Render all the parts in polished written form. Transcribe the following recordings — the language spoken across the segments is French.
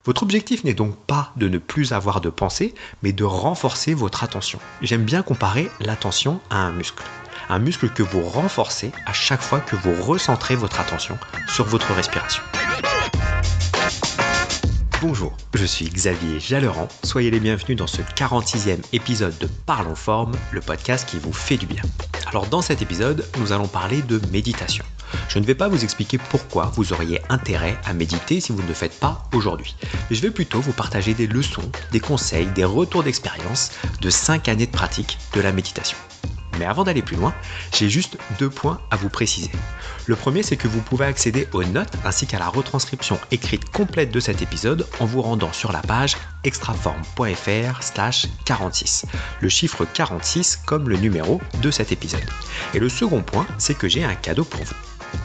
Votre objectif n'est donc pas de ne plus avoir de pensée, mais de renforcer votre attention. J'aime bien comparer l'attention à un muscle. Un muscle que vous renforcez à chaque fois que vous recentrez votre attention sur votre respiration. Bonjour, je suis Xavier Jalleran, soyez les bienvenus dans ce 46e épisode de Parlons Forme, le podcast qui vous fait du bien. Alors dans cet épisode, nous allons parler de méditation. Je ne vais pas vous expliquer pourquoi vous auriez intérêt à méditer si vous ne le faites pas aujourd'hui. Mais je vais plutôt vous partager des leçons, des conseils, des retours d'expérience de 5 années de pratique de la méditation. Mais avant d'aller plus loin, j'ai juste 2 points à vous préciser. Le premier, c'est que vous pouvez accéder aux notes ainsi qu'à la retranscription écrite complète de cet épisode en vous rendant sur la page extraforme.fr/46. Le chiffre 46 comme le numéro de cet épisode. Et le second point, c'est que j'ai un cadeau pour vous.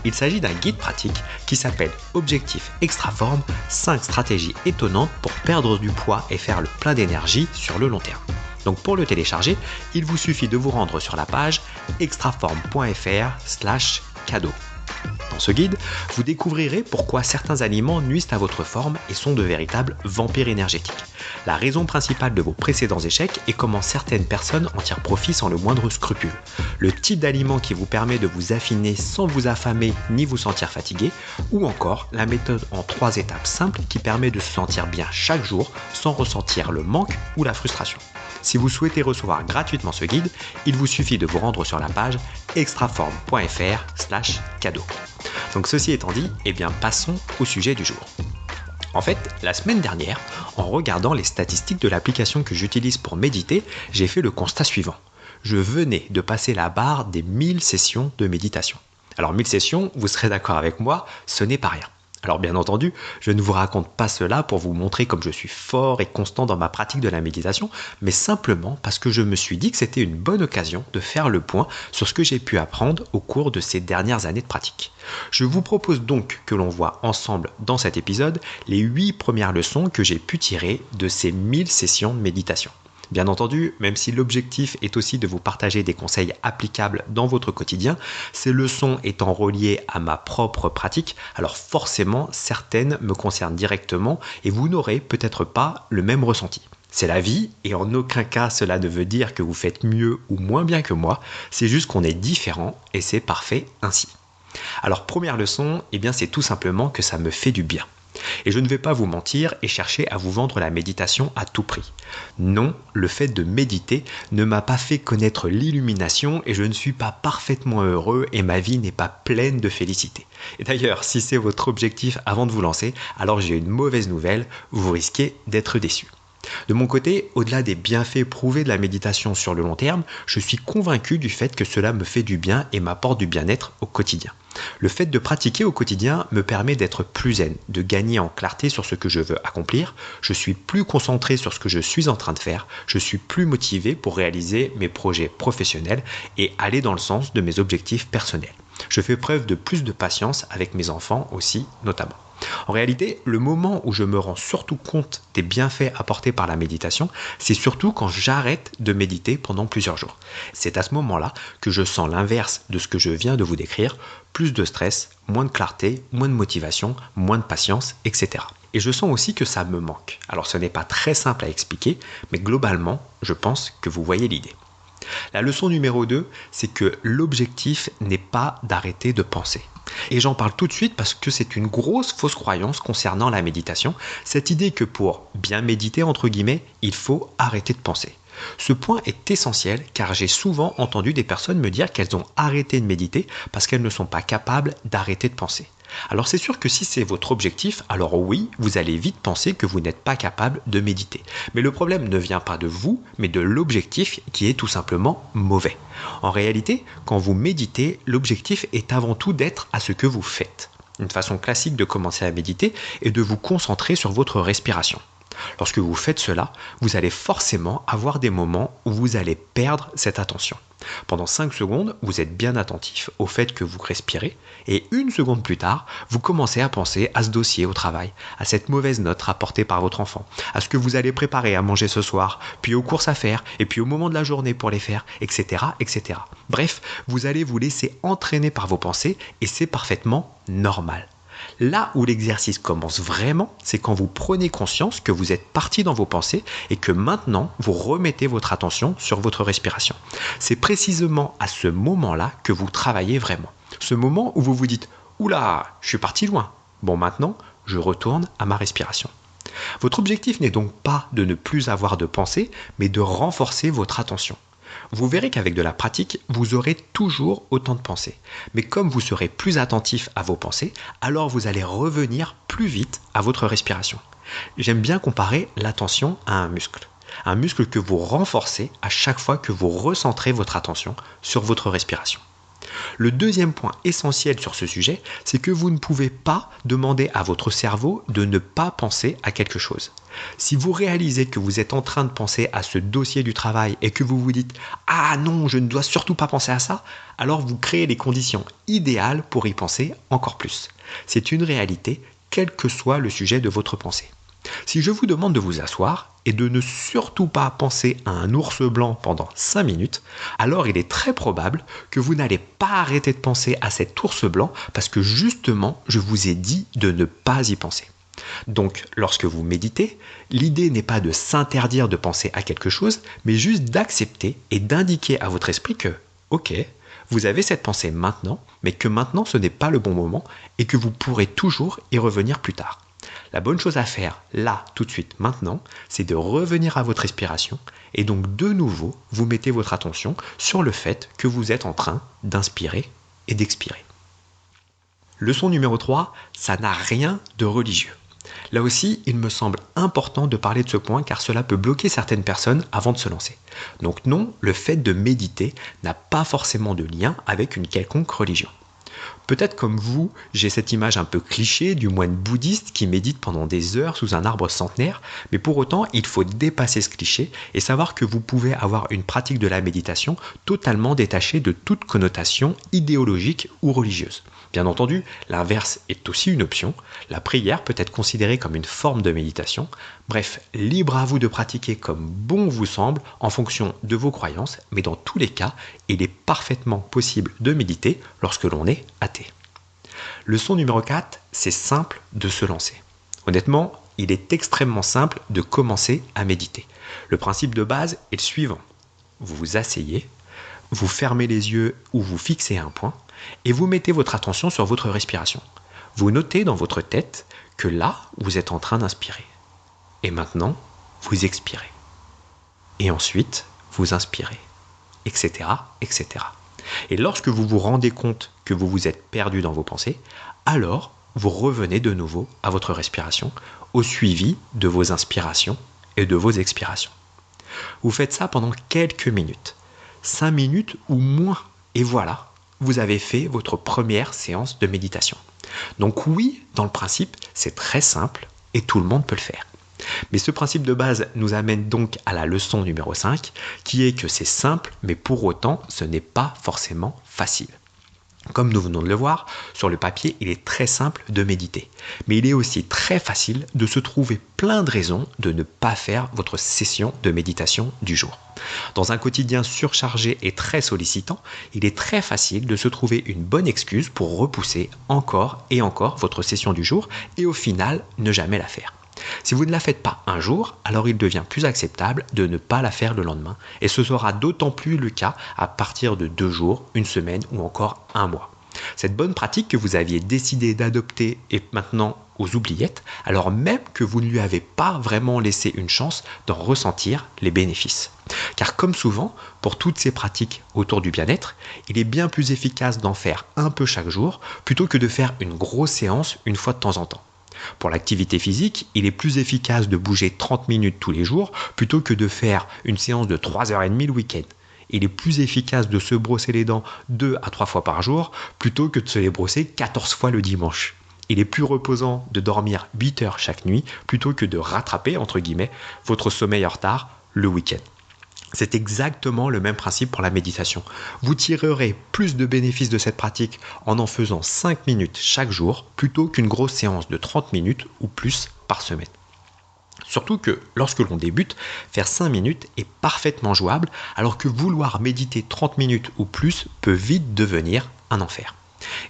Il s'agit d'un guide pratique qui s'appelle Objectif Extraforme, 5 stratégies étonnantes pour perdre du poids et faire le plein d'énergie sur le long terme. Donc pour le télécharger, il vous suffit de vous rendre sur la page extraforme.fr/cadeau. Dans ce guide, vous découvrirez pourquoi certains aliments nuisent à votre forme et sont de véritables vampires énergétiques. La raison principale de vos précédents échecs et comment certaines personnes en tirent profit sans le moindre scrupule. Le type d'aliment qui vous permet de vous affiner sans vous affamer ni vous sentir fatigué. Ou encore la méthode en 3 étapes simples qui permet de se sentir bien chaque jour sans ressentir le manque ou la frustration. Si vous souhaitez recevoir gratuitement ce guide, il vous suffit de vous rendre sur la page extraforme.fr/cadeau. Donc ceci étant dit, passons au sujet du jour. En fait, la semaine dernière, en regardant les statistiques de l'application que j'utilise pour méditer, j'ai fait le constat suivant. Je venais de passer la barre des 1000 sessions de méditation. Alors 1000 sessions, vous serez d'accord avec moi, ce n'est pas rien. Alors bien entendu, je ne vous raconte pas cela pour vous montrer comme je suis fort et constant dans ma pratique de la méditation, mais simplement parce que je me suis dit que c'était une bonne occasion de faire le point sur ce que j'ai pu apprendre au cours de ces dernières années de pratique. Je vous propose donc que l'on voit ensemble dans cet épisode les 8 premières leçons que j'ai pu tirer de ces 1000 sessions de méditation. Bien entendu, même si l'objectif est aussi de vous partager des conseils applicables dans votre quotidien, ces leçons étant reliées à ma propre pratique, alors forcément certaines me concernent directement et vous n'aurez peut-être pas le même ressenti. C'est la vie et en aucun cas cela ne veut dire que vous faites mieux ou moins bien que moi, c'est juste qu'on est différents et c'est parfait ainsi. Alors première leçon, c'est tout simplement que ça me fait du bien. Et je ne vais pas vous mentir et chercher à vous vendre la méditation à tout prix. Non, le fait de méditer ne m'a pas fait connaître l'illumination et je ne suis pas parfaitement heureux et ma vie n'est pas pleine de félicité. Et d'ailleurs, si c'est votre objectif avant de vous lancer, alors j'ai une mauvaise nouvelle, vous risquez d'être déçu. De mon côté, au-delà des bienfaits prouvés de la méditation sur le long terme, je suis convaincu du fait que cela me fait du bien et m'apporte du bien-être au quotidien. Le fait de pratiquer au quotidien me permet d'être plus zen, de gagner en clarté sur ce que je veux accomplir, je suis plus concentré sur ce que je suis en train de faire, je suis plus motivé pour réaliser mes projets professionnels et aller dans le sens de mes objectifs personnels. Je fais preuve de plus de patience avec mes enfants aussi, notamment. En réalité, le moment où je me rends surtout compte des bienfaits apportés par la méditation, c'est surtout quand j'arrête de méditer pendant plusieurs jours. C'est à ce moment-là que je sens l'inverse de ce que je viens de vous décrire, plus de stress, moins de clarté, moins de motivation, moins de patience, etc. Et je sens aussi que ça me manque. Alors ce n'est pas très simple à expliquer, mais globalement, je pense que vous voyez l'idée. La leçon numéro 2, c'est que l'objectif n'est pas d'arrêter de penser. Et j'en parle tout de suite parce que c'est une grosse fausse croyance concernant la méditation, cette idée que pour bien méditer, entre guillemets, il faut arrêter de penser. Ce point est essentiel car j'ai souvent entendu des personnes me dire qu'elles ont arrêté de méditer parce qu'elles ne sont pas capables d'arrêter de penser. Alors c'est sûr que si c'est votre objectif, alors oui, vous allez vite penser que vous n'êtes pas capable de méditer. Mais le problème ne vient pas de vous, mais de l'objectif qui est tout simplement mauvais. En réalité, quand vous méditez, l'objectif est avant tout d'être à ce que vous faites. Une façon classique de commencer à méditer est de vous concentrer sur votre respiration. Lorsque vous faites cela, vous allez forcément avoir des moments où vous allez perdre cette attention. Pendant 5 secondes, vous êtes bien attentif au fait que vous respirez et 1 seconde plus tard, vous commencez à penser à ce dossier au travail, à cette mauvaise note rapportée par votre enfant, à ce que vous allez préparer à manger ce soir, puis aux courses à faire et puis au moment de la journée pour les faire, etc., etc. Bref, vous allez vous laisser entraîner par vos pensées et c'est parfaitement normal. Là où l'exercice commence vraiment, c'est quand vous prenez conscience que vous êtes parti dans vos pensées et que maintenant, vous remettez votre attention sur votre respiration. C'est précisément à ce moment-là que vous travaillez vraiment. Ce moment où vous vous dites « Oula, je suis parti loin. Bon, maintenant, je retourne à ma respiration. » Votre objectif n'est donc pas de ne plus avoir de pensées, mais de renforcer votre attention. Vous verrez qu'avec de la pratique, vous aurez toujours autant de pensées. Mais comme vous serez plus attentif à vos pensées, alors vous allez revenir plus vite à votre respiration. J'aime bien comparer l'attention à un muscle. Un muscle que vous renforcez à chaque fois que vous recentrez votre attention sur votre respiration. Le deuxième point essentiel sur ce sujet, c'est que vous ne pouvez pas demander à votre cerveau de ne pas penser à quelque chose. Si vous réalisez que vous êtes en train de penser à ce dossier du travail et que vous vous dites « Ah non, je ne dois surtout pas penser à ça », alors vous créez les conditions idéales pour y penser encore plus. C'est une réalité, quel que soit le sujet de votre pensée. Si je vous demande de vous asseoir et de ne surtout pas penser à un ours blanc pendant 5 minutes, alors il est très probable que vous n'allez pas arrêter de penser à cet ours blanc parce que justement, je vous ai dit de ne pas y penser. Donc, lorsque vous méditez, l'idée n'est pas de s'interdire de penser à quelque chose, mais juste d'accepter et d'indiquer à votre esprit que, ok, vous avez cette pensée maintenant, mais que maintenant ce n'est pas le bon moment et que vous pourrez toujours y revenir plus tard. La bonne chose à faire, là, tout de suite, maintenant, c'est de revenir à votre respiration et donc de nouveau, vous mettez votre attention sur le fait que vous êtes en train d'inspirer et d'expirer. Leçon numéro 3, ça n'a rien de religieux. Là aussi, il me semble important de parler de ce point car cela peut bloquer certaines personnes avant de se lancer. Donc non, le fait de méditer n'a pas forcément de lien avec une quelconque religion. Peut-être comme vous, j'ai cette image un peu cliché du moine bouddhiste qui médite pendant des heures sous un arbre centenaire, mais pour autant, il faut dépasser ce cliché et savoir que vous pouvez avoir une pratique de la méditation totalement détachée de toute connotation idéologique ou religieuse. Bien entendu, l'inverse est aussi une option. La prière peut être considérée comme une forme de méditation. Bref, libre à vous de pratiquer comme bon vous semble en fonction de vos croyances, mais dans tous les cas, il est parfaitement possible de méditer lorsque l'on est athée. Leçon numéro 4, c'est simple de se lancer. Honnêtement, il est extrêmement simple de commencer à méditer. Le principe de base est le suivant. Vous vous asseyez, vous fermez les yeux ou vous fixez un point, et vous mettez votre attention sur votre respiration. Vous notez dans votre tête que là, vous êtes en train d'inspirer. Et maintenant, vous expirez. Et ensuite, vous inspirez, etc., etc. Et lorsque vous vous rendez compte que vous vous êtes perdu dans vos pensées, alors vous revenez de nouveau à votre respiration, au suivi de vos inspirations et de vos expirations. Vous faites ça pendant quelques minutes, 5 minutes ou moins, et voilà, vous avez fait votre première séance de méditation. Donc oui, dans le principe, c'est très simple et tout le monde peut le faire. Mais ce principe de base nous amène donc à la leçon numéro 5, qui est que c'est simple, mais pour autant, ce n'est pas forcément facile. Comme nous venons de le voir, sur le papier, il est très simple de méditer. Mais il est aussi très facile de se trouver plein de raisons de ne pas faire votre session de méditation du jour. Dans un quotidien surchargé et très sollicitant, il est très facile de se trouver une bonne excuse pour repousser encore et encore votre session du jour et au final ne jamais la faire. Si vous ne la faites pas un jour, alors il devient plus acceptable de ne pas la faire le lendemain. Et ce sera d'autant plus le cas à partir de 2 jours, une semaine ou encore un mois. Cette bonne pratique que vous aviez décidé d'adopter est maintenant aux oubliettes, alors même que vous ne lui avez pas vraiment laissé une chance d'en ressentir les bénéfices. Car comme souvent, pour toutes ces pratiques autour du bien-être, il est bien plus efficace d'en faire un peu chaque jour plutôt que de faire une grosse séance une fois de temps en temps. Pour l'activité physique, il est plus efficace de bouger 30 minutes tous les jours plutôt que de faire une séance de 3h30 le week-end. Il est plus efficace de se brosser les dents 2 à 3 fois par jour plutôt que de se les brosser 14 fois le dimanche. Il est plus reposant de dormir 8 heures chaque nuit plutôt que de rattraper, entre guillemets, votre sommeil en retard le week-end. C'est exactement le même principe pour la méditation. Vous tirerez plus de bénéfices de cette pratique en faisant 5 minutes chaque jour plutôt qu'une grosse séance de 30 minutes ou plus par semaine. Surtout que lorsque l'on débute, faire 5 minutes est parfaitement jouable alors que vouloir méditer 30 minutes ou plus peut vite devenir un enfer.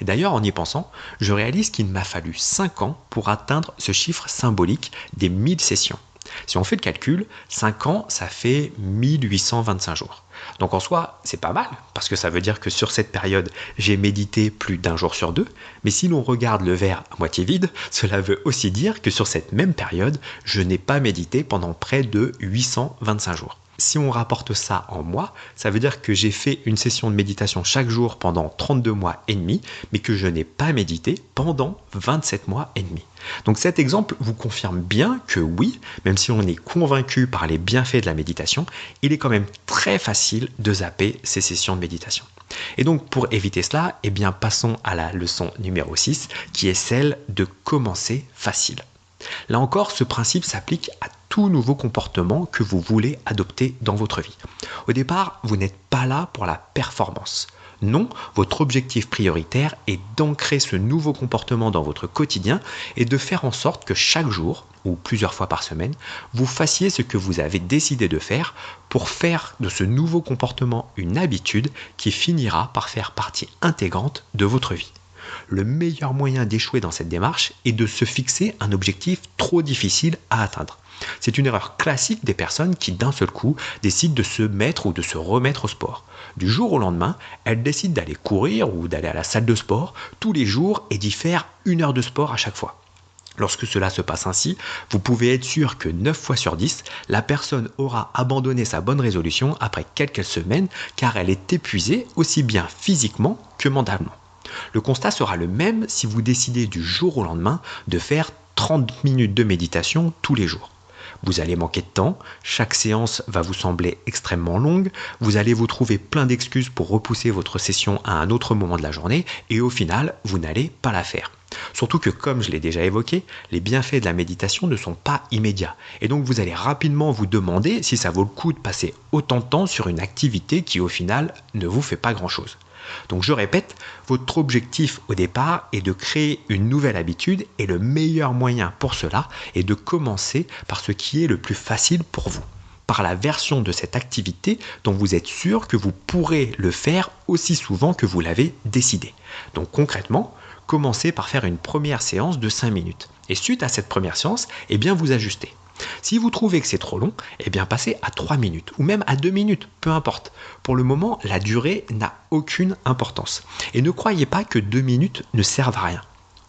Et d'ailleurs, en y pensant, je réalise qu'il m'a fallu 5 ans pour atteindre ce chiffre symbolique des 1000 sessions. Si on fait le calcul, 5 ans, ça fait 1825 jours. Donc en soi, c'est pas mal, parce que ça veut dire que sur cette période, j'ai médité plus d'un jour sur deux, mais si l'on regarde le verre à moitié vide, cela veut aussi dire que sur cette même période, je n'ai pas médité pendant près de 825 jours. Si on rapporte ça en mois, ça veut dire que j'ai fait une session de méditation chaque jour pendant 32 mois et demi, mais que je n'ai pas médité pendant 27 mois et demi. Donc cet exemple vous confirme bien que oui, même si on est convaincu par les bienfaits de la méditation, il est quand même très facile de zapper ces sessions de méditation. Et donc pour éviter cela, eh bien passons à la leçon numéro 6, qui est celle de commencer facile. Là encore, ce principe s'applique à tout nouveau comportement que vous voulez adopter dans votre vie. Au départ, vous n'êtes pas là pour la performance. Non, votre objectif prioritaire est d'ancrer ce nouveau comportement dans votre quotidien et de faire en sorte que chaque jour, ou plusieurs fois par semaine, vous fassiez ce que vous avez décidé de faire pour faire de ce nouveau comportement une habitude qui finira par faire partie intégrante de votre vie. Le meilleur moyen d'échouer dans cette démarche est de se fixer un objectif trop difficile à atteindre. C'est une erreur classique des personnes qui d'un seul coup décident de se mettre ou de se remettre au sport. Du jour au lendemain, elles décident d'aller courir ou d'aller à la salle de sport tous les jours et d'y faire 1 heure de sport à chaque fois. Lorsque cela se passe ainsi, vous pouvez être sûr que 9 fois sur 10, la personne aura abandonné sa bonne résolution après quelques semaines car elle est épuisée aussi bien physiquement que mentalement. Le constat sera le même si vous décidez du jour au lendemain de faire 30 minutes de méditation tous les jours. Vous allez manquer de temps, chaque séance va vous sembler extrêmement longue, vous allez vous trouver plein d'excuses pour repousser votre session à un autre moment de la journée et au final, vous n'allez pas la faire. Surtout que, comme je l'ai déjà évoqué, les bienfaits de la méditation ne sont pas immédiats. Et donc vous allez rapidement vous demander si ça vaut le coup de passer autant de temps sur une activité qui au final ne vous fait pas grand-chose. Donc je répète, votre objectif au départ est de créer une nouvelle habitude et le meilleur moyen pour cela est de commencer par ce qui est le plus facile pour vous, par la version de cette activité dont vous êtes sûr que vous pourrez le faire aussi souvent que vous l'avez décidé. Donc concrètement, commencez par faire une première séance de 5 minutes et suite à cette première séance, eh bien vous ajustez. Si vous trouvez que c'est trop long, eh bien passez à 3 minutes ou même à 2 minutes, peu importe. Pour le moment, la durée n'a aucune importance. Et ne croyez pas que 2 minutes ne servent à rien.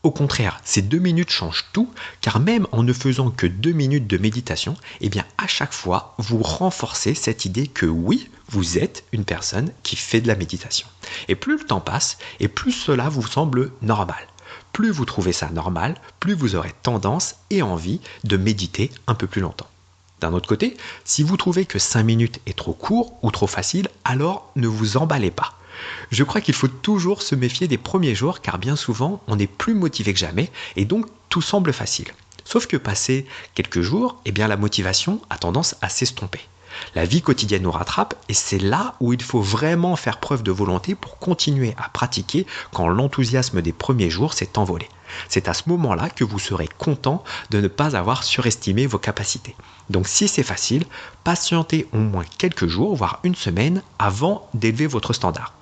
Au contraire, ces 2 minutes changent tout, car même en ne faisant que 2 minutes de méditation, eh bien à chaque fois, vous renforcez cette idée que oui, vous êtes une personne qui fait de la méditation. Et plus le temps passe, et plus cela vous semble normal. Plus vous trouvez ça normal, plus vous aurez tendance et envie de méditer un peu plus longtemps. D'un autre côté, si vous trouvez que 5 minutes est trop court ou trop facile, alors ne vous emballez pas. Je crois qu'il faut toujours se méfier des premiers jours car bien souvent on est plus motivé que jamais et donc tout semble facile. Sauf que passé quelques jours, eh bien la motivation a tendance à s'estomper. La vie quotidienne nous rattrape et c'est là où il faut vraiment faire preuve de volonté pour continuer à pratiquer quand l'enthousiasme des premiers jours s'est envolé. C'est à ce moment-là que vous serez content de ne pas avoir surestimé vos capacités. Donc si c'est facile, patientez au moins quelques jours, voire une semaine avant d'élever votre standard.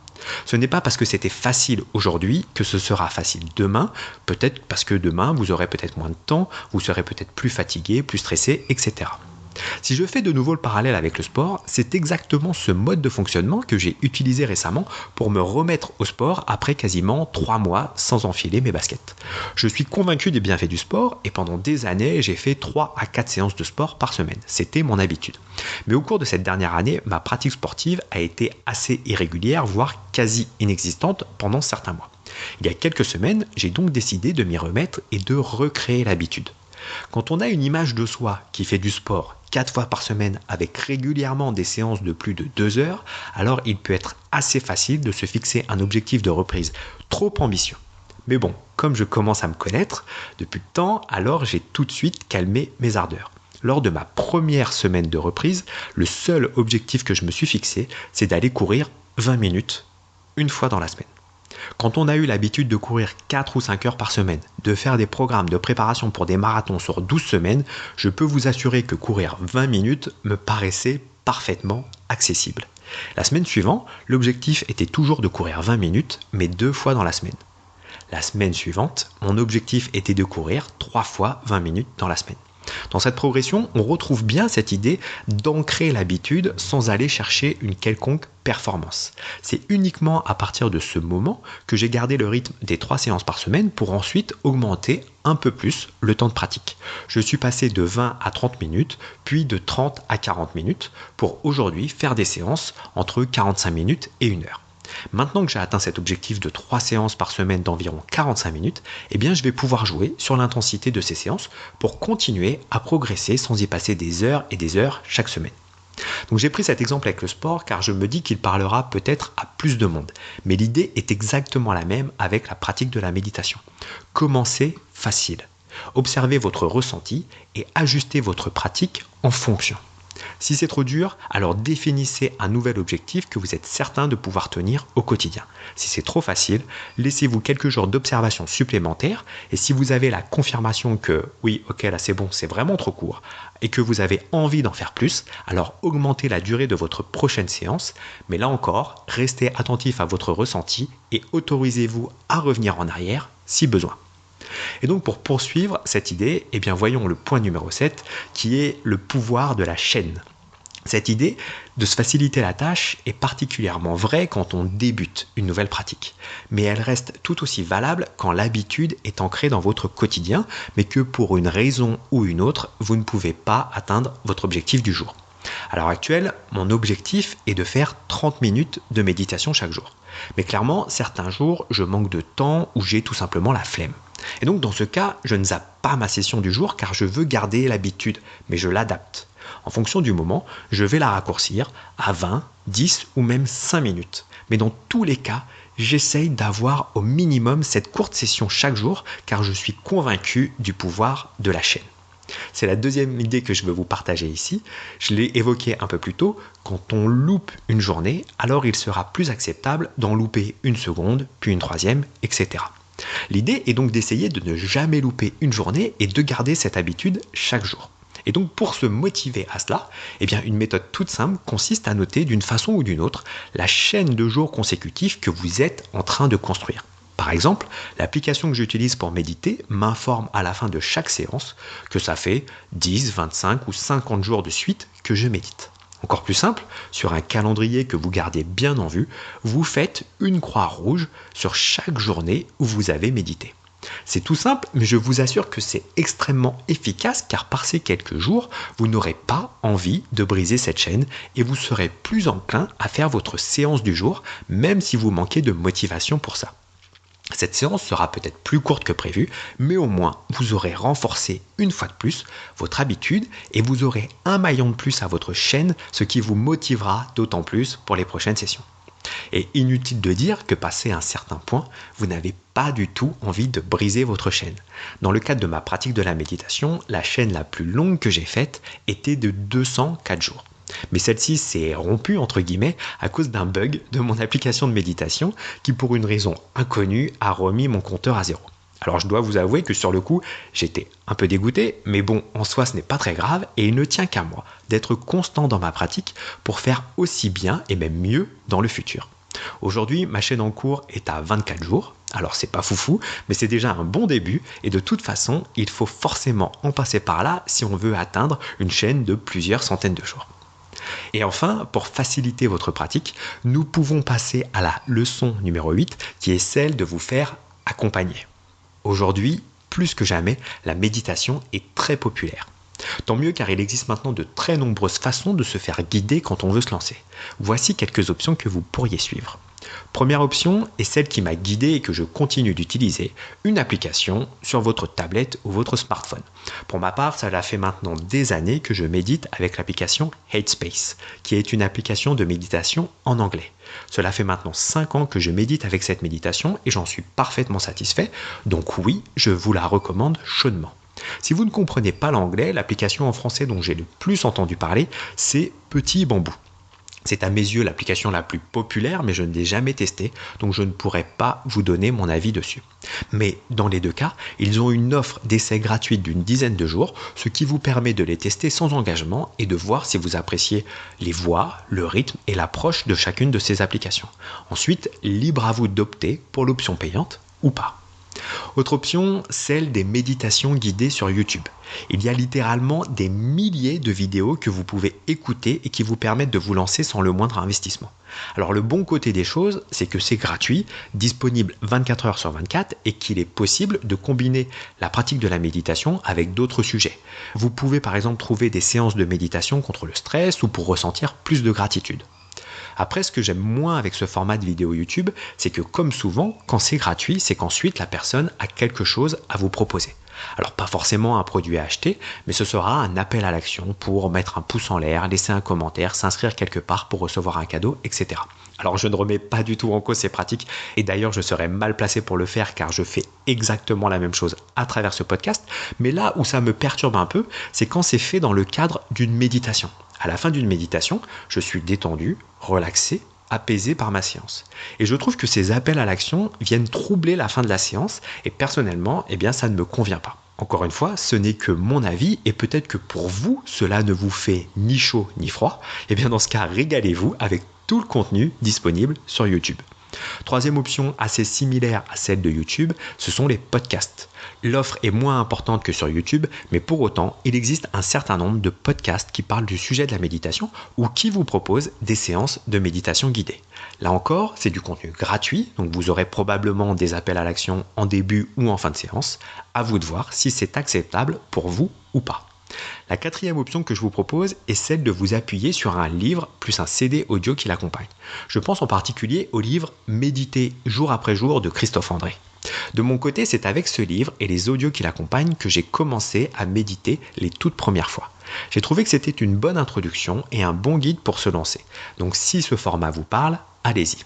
Ce n'est pas parce que c'était facile aujourd'hui que ce sera facile demain, peut-être parce que demain vous aurez peut-être moins de temps, vous serez peut-être plus fatigué, plus stressé, etc. Si je fais de nouveau le parallèle avec le sport, c'est exactement ce mode de fonctionnement que j'ai utilisé récemment pour me remettre au sport après quasiment 3 mois sans enfiler mes baskets. Je suis convaincu des bienfaits du sport et pendant des années, j'ai fait 3 à 4 séances de sport par semaine. C'était mon habitude. Mais au cours de cette dernière année, ma pratique sportive a été assez irrégulière, voire quasi inexistante pendant certains mois. Il y a quelques semaines, j'ai donc décidé de m'y remettre et de recréer l'habitude. Quand on a une image de soi qui fait du sport 4 fois par semaine avec régulièrement des séances de plus de 2 heures, alors il peut être assez facile de se fixer un objectif de reprise trop ambitieux. Mais bon, comme je commence à me connaître depuis le temps, alors j'ai tout de suite calmé mes ardeurs. Lors de ma première semaine de reprise, le seul objectif que je me suis fixé, c'est d'aller courir 20 minutes, une fois dans la semaine. Quand on a eu l'habitude de courir 4 ou 5 heures par semaine, de faire des programmes de préparation pour des marathons sur 12 semaines, je peux vous assurer que courir 20 minutes me paraissait parfaitement accessible. La semaine suivante, l'objectif était toujours de courir 20 minutes, mais 2 fois dans la semaine. La semaine suivante, mon objectif était de courir 3 fois 20 minutes dans la semaine. Dans cette progression, on retrouve bien cette idée d'ancrer l'habitude sans aller chercher une quelconque performance. C'est uniquement à partir de ce moment que j'ai gardé le rythme des 3 séances par semaine pour ensuite augmenter un peu plus le temps de pratique. Je suis passé de 20 à 30 minutes, puis de 30 à 40 minutes pour aujourd'hui faire des séances entre 45 minutes et 1 heure. Maintenant que j'ai atteint cet objectif de 3 séances par semaine d'environ 45 minutes, eh bien je vais pouvoir jouer sur l'intensité de ces séances pour continuer à progresser sans y passer des heures et des heures chaque semaine. Donc j'ai pris cet exemple avec le sport car je me dis qu'il parlera peut-être à plus de monde. Mais l'idée est exactement la même avec la pratique de la méditation. Commencez facile. Observez votre ressenti et ajustez votre pratique en fonction. Si c'est trop dur, alors définissez un nouvel objectif que vous êtes certain de pouvoir tenir au quotidien. Si c'est trop facile, laissez-vous quelques jours d'observation supplémentaires et si vous avez la confirmation que oui, ok, là c'est bon, c'est vraiment trop court et que vous avez envie d'en faire plus, alors augmentez la durée de votre prochaine séance, mais là encore, restez attentif à votre ressenti et autorisez-vous à revenir en arrière si besoin. Et donc pour poursuivre cette idée, eh bien voyons le point numéro 7 qui est le pouvoir de la chaîne. Cette idée de se faciliter la tâche est particulièrement vraie quand on débute une nouvelle pratique. Mais elle reste tout aussi valable quand l'habitude est ancrée dans votre quotidien, mais que pour une raison ou une autre, vous ne pouvez pas atteindre votre objectif du jour. À l'heure actuelle, mon objectif est de faire 30 minutes de méditation chaque jour. Mais clairement, certains jours, je manque de temps ou j'ai tout simplement la flemme. Et donc dans ce cas, je ne zappe pas ma session du jour car je veux garder l'habitude, mais je l'adapte. En fonction du moment, je vais la raccourcir à 20, 10 ou même 5 minutes. Mais dans tous les cas, j'essaye d'avoir au minimum cette courte session chaque jour car je suis convaincu du pouvoir de la chaîne. C'est la deuxième idée que je veux vous partager ici. Je l'ai évoqué un peu plus tôt. Quand on loupe une journée, alors il sera plus acceptable d'en louper une seconde, puis une troisième, etc. L'idée est donc d'essayer de ne jamais louper une journée et de garder cette habitude chaque jour. Et donc pour se motiver à cela, eh bien une méthode toute simple consiste à noter d'une façon ou d'une autre la chaîne de jours consécutifs que vous êtes en train de construire. Par exemple, l'application que j'utilise pour méditer m'informe à la fin de chaque séance que ça fait 10, 25 ou 50 jours de suite que je médite. Encore plus simple, sur un calendrier que vous gardez bien en vue, vous faites une croix rouge sur chaque journée où vous avez médité. C'est tout simple, mais je vous assure que c'est extrêmement efficace car par ces quelques jours, vous n'aurez pas envie de briser cette chaîne et vous serez plus enclin à faire votre séance du jour, même si vous manquez de motivation pour ça. Cette séance sera peut-être plus courte que prévu, mais au moins vous aurez renforcé une fois de plus votre habitude et vous aurez un maillon de plus à votre chaîne, ce qui vous motivera d'autant plus pour les prochaines sessions. Et inutile de dire que passé un certain point, vous n'avez pas du tout envie de briser votre chaîne. Dans le cadre de ma pratique de la méditation, la chaîne la plus longue que j'ai faite était de 204 jours. Mais celle-ci s'est rompue entre guillemets à cause d'un bug de mon application de méditation qui pour une raison inconnue a remis mon compteur à 0. Alors je dois vous avouer que sur le coup j'étais un peu dégoûté, mais bon en soi ce n'est pas très grave et il ne tient qu'à moi d'être constant dans ma pratique pour faire aussi bien et même mieux dans le futur. Aujourd'hui ma chaîne en cours est à 24 jours, alors c'est pas foufou mais c'est déjà un bon début et de toute façon il faut forcément en passer par là si on veut atteindre une chaîne de plusieurs centaines de jours. Et enfin, pour faciliter votre pratique, nous pouvons passer à la leçon numéro 8 qui est celle de vous faire accompagner. Aujourd'hui, plus que jamais, la méditation est très populaire. Tant mieux car il existe maintenant de très nombreuses façons de se faire guider quand on veut se lancer. Voici quelques options que vous pourriez suivre. Première option est celle qui m'a guidé et que je continue d'utiliser, une application sur votre tablette ou votre smartphone. Pour ma part, cela fait maintenant des années que je médite avec l'application Headspace, qui est une application de méditation en anglais. Cela fait maintenant 5 ans que je médite avec cette méditation et j'en suis parfaitement satisfait, donc oui, je vous la recommande chaudement. Si vous ne comprenez pas l'anglais, l'application en français dont j'ai le plus entendu parler, c'est Petit Bambou. C'est à mes yeux l'application la plus populaire, mais je ne l'ai jamais testée, donc je ne pourrais pas vous donner mon avis dessus. Mais dans les deux cas, ils ont une offre d'essai gratuite d'une dizaine de jours, ce qui vous permet de les tester sans engagement et de voir si vous appréciez les voix, le rythme et l'approche de chacune de ces applications. Ensuite, libre à vous d'opter pour l'option payante ou pas. Autre option, celle des méditations guidées sur YouTube. Il y a littéralement des milliers de vidéos que vous pouvez écouter et qui vous permettent de vous lancer sans le moindre investissement. Alors le bon côté des choses, c'est que c'est gratuit, disponible 24 heures sur 24 et qu'il est possible de combiner la pratique de la méditation avec d'autres sujets. Vous pouvez par exemple trouver des séances de méditation contre le stress ou pour ressentir plus de gratitude. Après, ce que j'aime moins avec ce format de vidéo YouTube, c'est que comme souvent, quand c'est gratuit, c'est qu'ensuite la personne a quelque chose à vous proposer. Alors pas forcément un produit à acheter, mais ce sera un appel à l'action pour mettre un pouce en l'air, laisser un commentaire, s'inscrire quelque part pour recevoir un cadeau, etc. Alors je ne remets pas du tout en cause ces pratiques, et d'ailleurs je serais mal placé pour le faire car je fais exactement la même chose à travers ce podcast, mais là où ça me perturbe un peu, c'est quand c'est fait dans le cadre d'une méditation. À la fin d'une méditation, je suis détendu, relaxé, apaisé par ma séance. Et je trouve que ces appels à l'action viennent troubler la fin de la séance et personnellement, ça ne me convient pas. Encore une fois, ce n'est que mon avis et peut-être que pour vous, cela ne vous fait ni chaud ni froid. Dans ce cas, régalez-vous avec tout le contenu disponible sur YouTube. Troisième option assez similaire à celle de YouTube, ce sont les podcasts. L'offre est moins importante que sur YouTube, mais pour autant, il existe un certain nombre de podcasts qui parlent du sujet de la méditation ou qui vous proposent des séances de méditation guidée. Là encore, c'est du contenu gratuit, donc vous aurez probablement des appels à l'action en début ou en fin de séance. À vous de voir si c'est acceptable pour vous ou pas. La quatrième option que je vous propose est celle de vous appuyer sur un livre plus un CD audio qui l'accompagne. Je pense en particulier au livre « Méditer jour après jour » de Christophe André. De mon côté, c'est avec ce livre et les audios qui l'accompagnent que j'ai commencé à méditer les toutes premières fois. J'ai trouvé que c'était une bonne introduction et un bon guide pour se lancer. Donc si ce format vous parle, allez-y.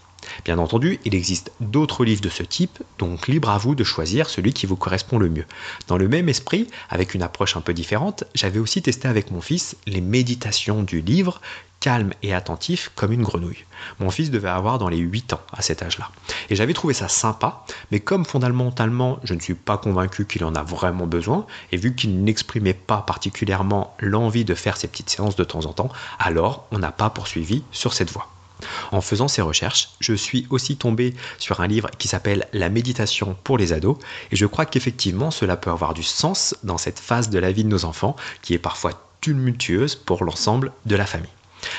Bien entendu, il existe d'autres livres de ce type, donc libre à vous de choisir celui qui vous correspond le mieux. Dans le même esprit, avec une approche un peu différente, j'avais aussi testé avec mon fils les méditations du livre « Calme et attentif comme une grenouille ». Mon fils devait avoir dans les 8 ans à cet âge-là. Et j'avais trouvé ça sympa, mais comme fondamentalement je ne suis pas convaincu qu'il en a vraiment besoin, et vu qu'il n'exprimait pas particulièrement l'envie de faire ces petites séances de temps en temps, alors on n'a pas poursuivi sur cette voie. En faisant ces recherches, je suis aussi tombé sur un livre qui s'appelle « La méditation pour les ados » et je crois qu'effectivement cela peut avoir du sens dans cette phase de la vie de nos enfants qui est parfois tumultueuse pour l'ensemble de la famille.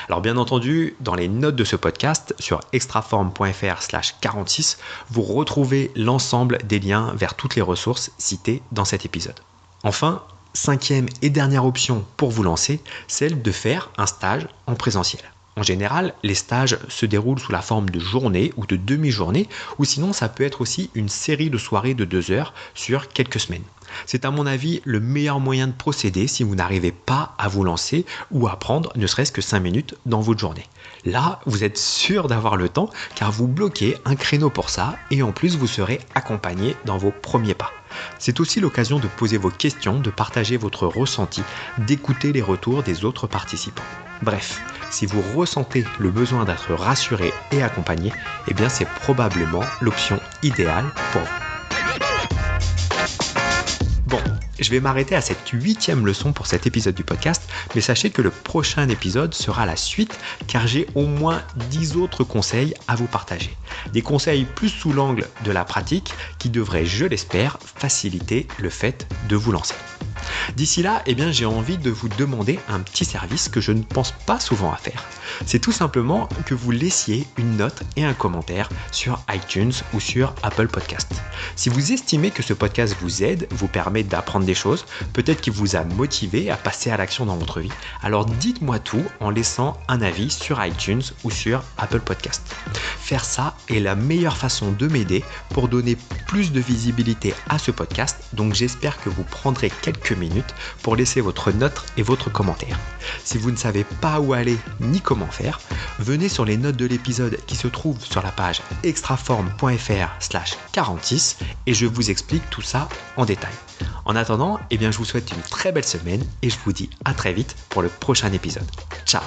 Alors bien entendu, dans les notes de ce podcast, sur extraform.fr/46, vous retrouvez l'ensemble des liens vers toutes les ressources citées dans cet épisode. Enfin, cinquième et dernière option pour vous lancer, celle de faire un stage en présentiel. En général, les stages se déroulent sous la forme de journées ou de demi-journées, ou sinon ça peut être aussi une série de soirées de 2 heures sur quelques semaines. C'est à mon avis le meilleur moyen de procéder si vous n'arrivez pas à vous lancer ou à prendre ne serait-ce que 5 minutes dans votre journée. Là, vous êtes sûr d'avoir le temps car vous bloquez un créneau pour ça et en plus vous serez accompagné dans vos premiers pas. C'est aussi l'occasion de poser vos questions, de partager votre ressenti, d'écouter les retours des autres participants. Bref, si vous ressentez le besoin d'être rassuré et accompagné, c'est probablement l'option idéale pour vous. Bon, je vais m'arrêter à cette 8e leçon pour cet épisode du podcast, mais sachez que le prochain épisode sera la suite car j'ai au moins 10 autres conseils à vous partager. Des conseils plus sous l'angle de la pratique qui devraient, je l'espère, faciliter le fait de vous lancer. D'ici là, j'ai envie de vous demander un petit service que je ne pense pas souvent à faire. C'est tout simplement que vous laissiez une note et un commentaire sur iTunes ou sur Apple Podcast. Si vous estimez que ce podcast vous aide, vous permet d'apprendre des choses, peut-être qu'il vous a motivé à passer à l'action dans votre vie, alors dites-moi tout en laissant un avis sur iTunes ou sur Apple Podcast. Faire ça est la meilleure façon de m'aider pour donner plus de visibilité à ce podcast, donc j'espère que vous prendrez quelques minutes pour laisser votre note et votre commentaire. Si vous ne savez pas où aller ni comment faire, venez sur les notes de l'épisode qui se trouvent sur la page extraform.fr/46 et je vous explique tout ça en détail. En attendant, je vous souhaite une très belle semaine et je vous dis à très vite pour le prochain épisode. Ciao!